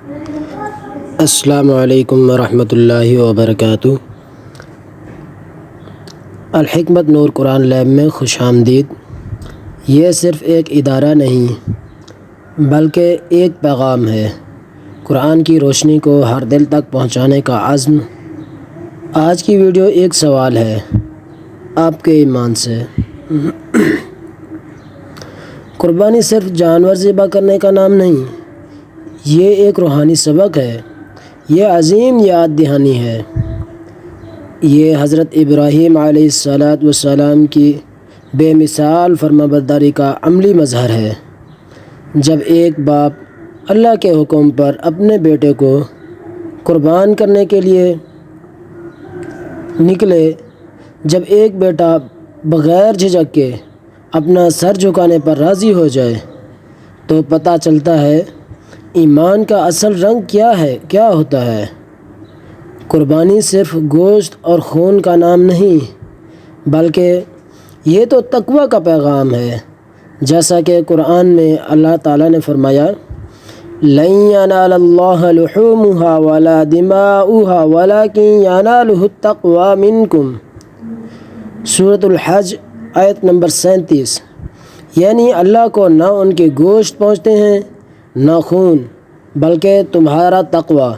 السلام علیکم ورحمۃ اللہ وبرکاتہ۔ الحکمت نور قرآن لیب میں خوش آمدید۔ یہ صرف ایک ادارہ نہیں بلکہ ایک پیغام ہے، قرآن کی روشنی کو ہر دل تک پہنچانے کا عزم۔ آج کی ویڈیو ایک سوال ہے آپ کے ایمان سے۔ قربانی صرف جانور ذبح کرنے کا نام نہیں، یہ ایک روحانی سبق ہے، یہ عظیم یاد دہانی ہے۔ یہ حضرت ابراہیم علیہ السلام کی بے مثال فرمانبرداری کا عملی مظہر ہے۔ جب ایک باپ اللہ کے حکم پر اپنے بیٹے کو قربان کرنے کے لیے نکلے، جب ایک بیٹا بغیر جھجک کے اپنا سر جھکانے پر راضی ہو جائے تو پتہ چلتا ہے ایمان کا اصل رنگ کیا ہوتا ہے۔ قربانی صرف گوشت اور خون کا نام نہیں بلکہ یہ تو تقویٰ کا پیغام ہے۔ جیسا کہ قرآن میں اللہ تعالیٰ نے فرمایا، لَن يَنَالَ اللَّهَ لُحُومُهَا وَلَا دِمَاؤُهَا وَلَكِن يَنَالُهُ التَّقْوَىٰ مِنكُمْ، سورۃ الحج آیت نمبر 37۔ یعنی اللہ کو نہ ان کے گوشت پہنچتے ہیں نہ خون، بلکہ تمہارا تقویٰ،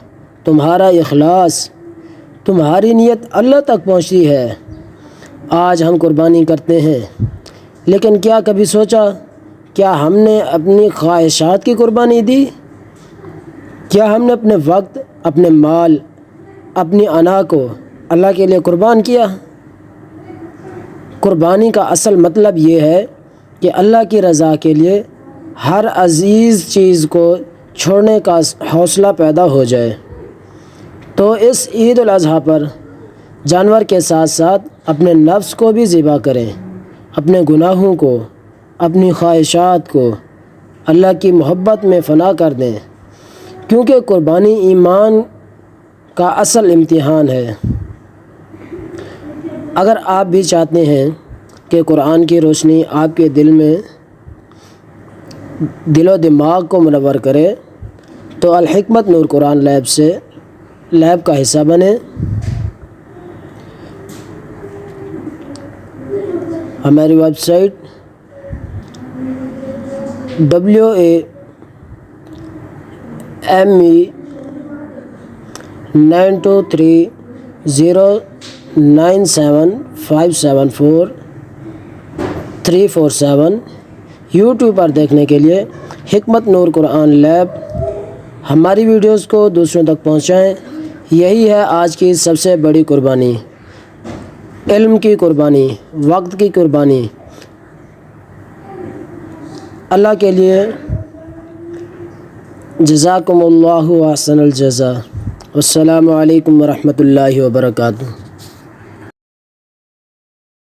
تمہارا اخلاص، تمہاری نیت اللہ تک پہنچتی ہے۔ آج ہم قربانی کرتے ہیں، لیکن کیا کبھی سوچا کیا ہم نے اپنی خواہشات کی قربانی دی؟ کیا ہم نے اپنے وقت، اپنے مال، اپنی انا کو اللہ کے لیے قربان کیا؟ قربانی کا اصل مطلب یہ ہے کہ اللہ کی رضا کے لیے ہر عزیز چیز کو چھوڑنے کا حوصلہ پیدا ہو جائے۔ تو اس عید الاضحیٰ پر جانور کے ساتھ ساتھ اپنے نفس کو بھی ذبح کریں، اپنے گناہوں کو، اپنی خواہشات کو اللہ کی محبت میں فنا کر دیں، کیونکہ قربانی ایمان کا اصل امتحان ہے۔ اگر آپ بھی چاہتے ہیں کہ قرآن کی روشنی آپ کے دل و دماغ کو منور کرے تو الحکمت نور قرآن لیب کا حصہ بنیں۔ ہماری ویب سائٹ WAME923097574347 یوٹیوب پر دیکھنے کے لیے حکمت نور قرآن لیب۔ ہماری ویڈیوز کو دوسروں تک پہنچائیں، یہی ہے آج کی سب سے بڑی قربانی، علم کی قربانی، وقت کی قربانی اللہ کے لیے۔ جزاکم اللہ احسن الجزا۔ السلام علیکم ورحمۃ اللہ وبرکاتہ۔